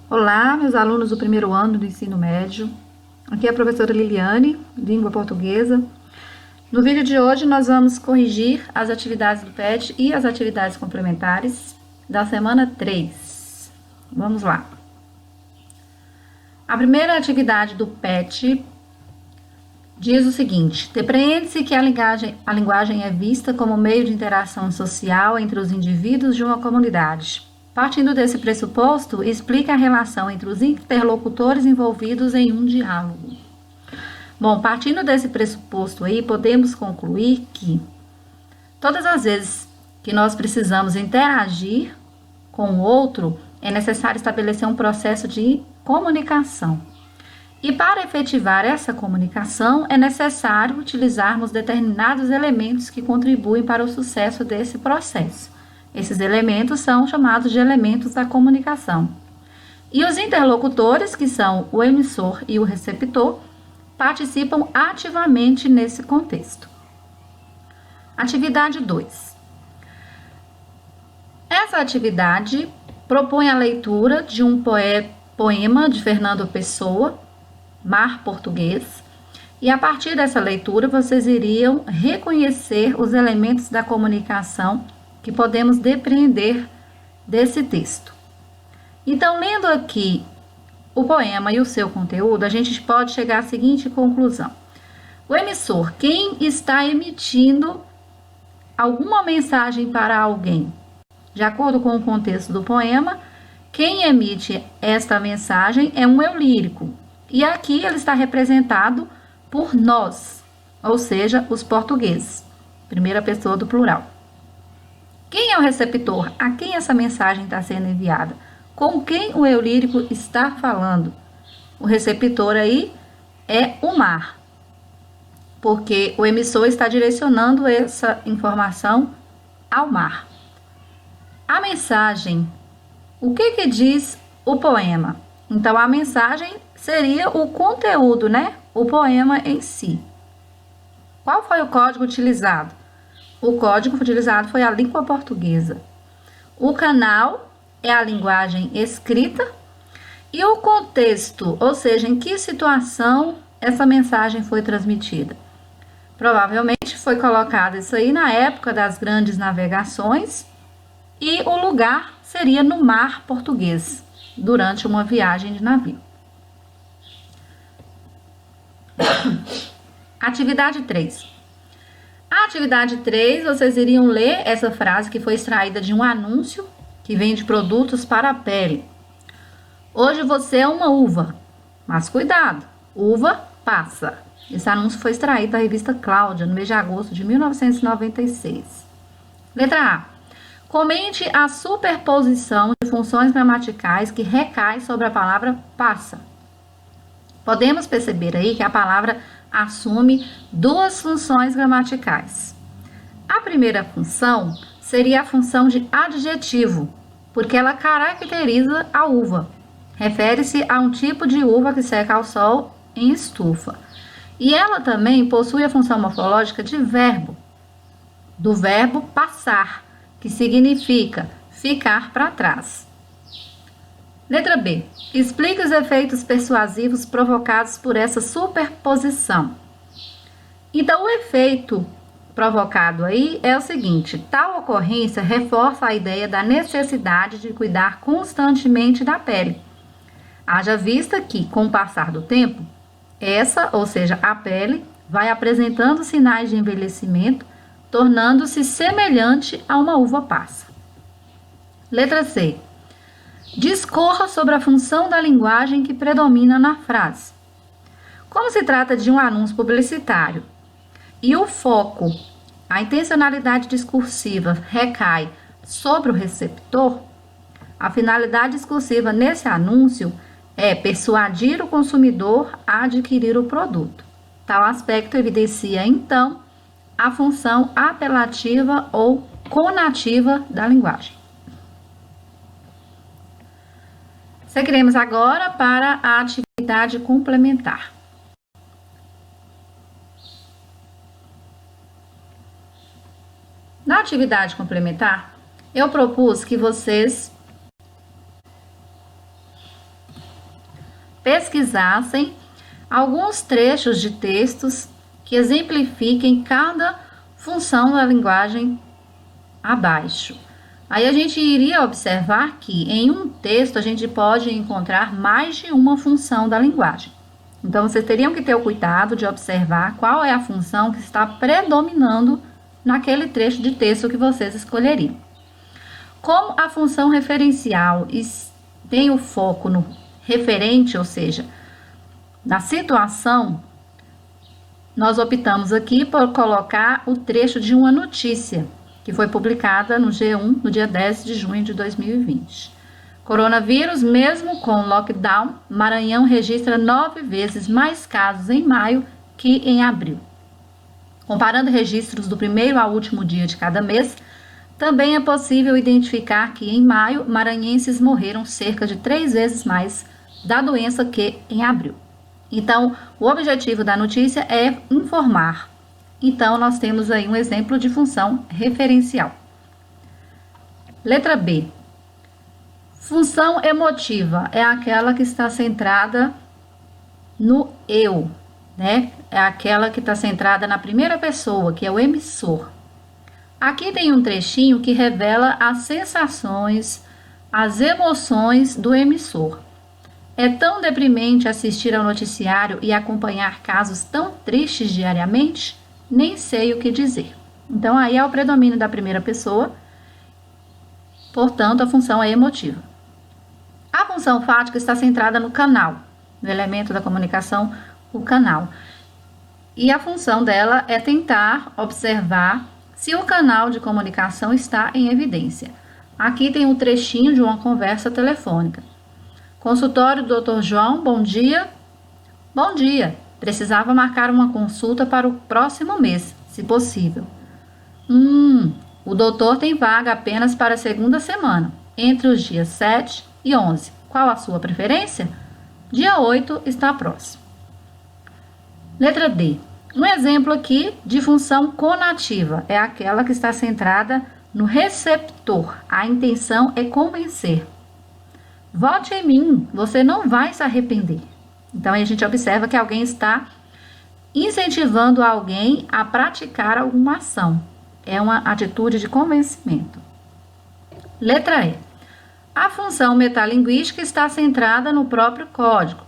Olá, meus alunos do primeiro ano do ensino médio. Aqui é a professora Liliane, língua portuguesa. No vídeo de hoje nós vamos corrigir as atividades do PET e as atividades complementares da semana 3. Vamos lá. A primeira atividade do PET diz o seguinte: depreende-se que a linguagem é vista como meio de interação social entre os indivíduos de uma comunidade. Partindo desse pressuposto, explica a relação entre os interlocutores envolvidos em um diálogo. Bom, partindo desse pressuposto aí, podemos concluir que todas as vezes que nós precisamos interagir com o outro, é necessário estabelecer um processo de comunicação. E para efetivar essa comunicação, é necessário utilizarmos determinados elementos que contribuem para o sucesso desse processo. Esses elementos são chamados de elementos da comunicação. E os interlocutores, que são o emissor e o receptor, participam ativamente nesse contexto. Atividade 2. Essa atividade propõe a leitura de um poema de Fernando Pessoa, Mar Português, e a partir dessa leitura vocês iriam reconhecer os elementos da comunicação que podemos depreender desse texto. Então, lendo aqui o poema e o seu conteúdo, a gente pode chegar à seguinte conclusão. O emissor, quem está emitindo alguma mensagem para alguém, de acordo com o contexto do poema, quem emite esta mensagem é um eu lírico. E aqui ele está representado por nós, ou seja, os portugueses, primeira pessoa do plural. Quem é o receptor? A quem essa mensagem está sendo enviada? Com quem o eu lírico está falando? O receptor aí é o mar, porque o emissor está direcionando essa informação ao mar. A mensagem, o que diz o poema? Então, a mensagem seria o conteúdo, né? O poema em si. Qual foi o código utilizado? O código utilizado foi a língua portuguesa. O canal é a linguagem escrita e o contexto, ou seja, em que situação essa mensagem foi transmitida. Provavelmente foi colocado isso aí na época das grandes navegações e o lugar seria no mar português, durante uma viagem de navio. Atividade 3. A atividade 3, vocês iriam ler essa frase que foi extraída de um anúncio que vende produtos para a pele. Hoje você é uma uva, mas cuidado, uva passa. Esse anúncio foi extraído da revista Cláudia, no mês de agosto de 1996. Letra A. Comente a superposição de funções gramaticais que recai sobre a palavra passa. Podemos perceber aí que a palavra assume duas funções gramaticais. A primeira função seria a função de adjetivo, porque ela caracteriza a uva. Refere-se a um tipo de uva que seca ao sol em estufa. E ela também possui a função morfológica de verbo, do verbo passar, que significa ficar para trás. Letra B. Explique os efeitos persuasivos provocados por essa superposição. Então, o efeito provocado aí é o seguinte: tal ocorrência reforça a ideia da necessidade de cuidar constantemente da pele. Haja vista que, com o passar do tempo, essa, ou seja, a pele, vai apresentando sinais de envelhecimento, tornando-se semelhante a uma uva passa. Letra C. Discorra sobre a função da linguagem que predomina na frase. Como se trata de um anúncio publicitário e o foco, a intencionalidade discursiva recai sobre o receptor, a finalidade exclusiva nesse anúncio é persuadir o consumidor a adquirir o produto. Tal aspecto evidencia, então, a função apelativa ou conativa da linguagem. Seguiremos agora para a atividade complementar. Na atividade complementar, eu propus que vocês pesquisassem alguns trechos de textos que exemplifiquem cada função da linguagem abaixo. Aí a gente iria observar que em um texto a gente pode encontrar mais de uma função da linguagem. Então vocês teriam que ter o cuidado de observar qual é a função que está predominando naquele trecho de texto que vocês escolheriam. Como a função referencial tem o foco no referente, ou seja, na situação, nós optamos aqui por colocar o trecho de uma notícia que foi publicada no G1 no dia 10 de junho de 2020. Coronavírus, mesmo com lockdown, Maranhão registra 9 vezes mais casos em maio que em abril. Comparando registros do primeiro ao último dia de cada mês, também é possível identificar que em maio, maranhenses morreram cerca de 3 vezes mais da doença que em abril. Então, o objetivo da notícia é informar. Então, nós temos aí um exemplo de função referencial. Letra B. Função emotiva é aquela que está centrada no eu, né? É aquela que está centrada na primeira pessoa, que é o emissor. Aqui tem um trechinho que revela as sensações, as emoções do emissor. É tão deprimente assistir ao noticiário e acompanhar casos tão tristes diariamente? Nem sei o que dizer. Então, aí é o predomínio da primeira pessoa, portanto, a função é emotiva. A função fática está centrada no canal, no elemento da comunicação, o canal. E a função dela é tentar observar se o canal de comunicação está em evidência. Aqui tem um trechinho de uma conversa telefônica. Consultório do Dr. João, bom dia. Bom dia. Precisava marcar uma consulta para o próximo mês, se possível. O doutor tem vaga apenas para a segunda semana, entre os dias 7 e 11. Qual a sua preferência? Dia 8 está próximo. Letra D. Um exemplo aqui de função conativa é aquela que está centrada no receptor. A intenção é convencer. Vote em mim, você não vai se arrepender. Então, aí a gente observa que alguém está incentivando alguém a praticar alguma ação. É uma atitude de convencimento. Letra E. A função metalinguística está centrada no próprio código.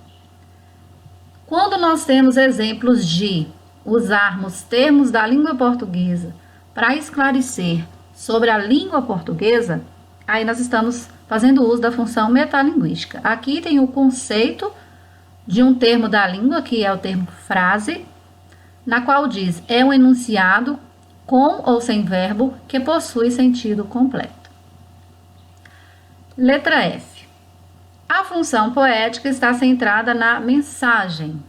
Quando nós temos exemplos de usarmos termos da língua portuguesa para esclarecer sobre a língua portuguesa, aí nós estamos fazendo uso da função metalinguística. Aqui tem o conceito de um termo da língua, que é o termo frase, na qual diz, é um enunciado com ou sem verbo que possui sentido completo. Letra F. A função poética está centrada na mensagem,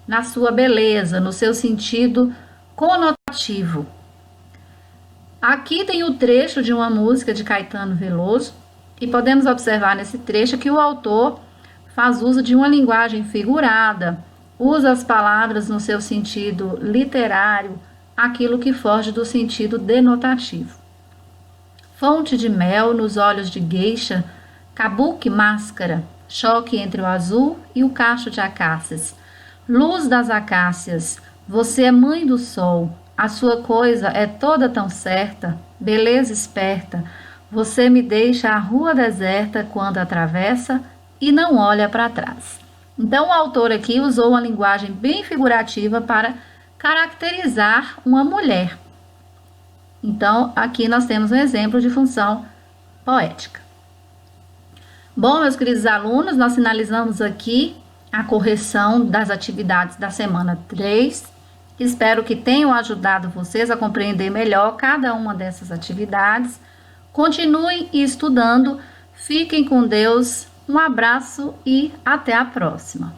na sua beleza, no seu sentido conotativo. Aqui tem o trecho de uma música de Caetano Veloso e podemos observar nesse trecho que o autor faz uso de uma linguagem figurada, usa as palavras no seu sentido literário, aquilo que foge do sentido denotativo. Fonte de mel nos olhos de gueixa, kabuki máscara, choque entre o azul e o cacho de acácias. Luz das acácias, você é mãe do sol, a sua coisa é toda tão certa, beleza esperta, você me deixa a rua deserta quando atravessa e não olha para trás. Então, o autor aqui usou uma linguagem bem figurativa para caracterizar uma mulher. Então, aqui nós temos um exemplo de função poética. Bom, meus queridos alunos, nós finalizamos aqui a correção das atividades da semana 3. Espero que tenham ajudado vocês a compreender melhor cada uma dessas atividades. Continuem estudando, fiquem com Deus, um abraço e até a próxima.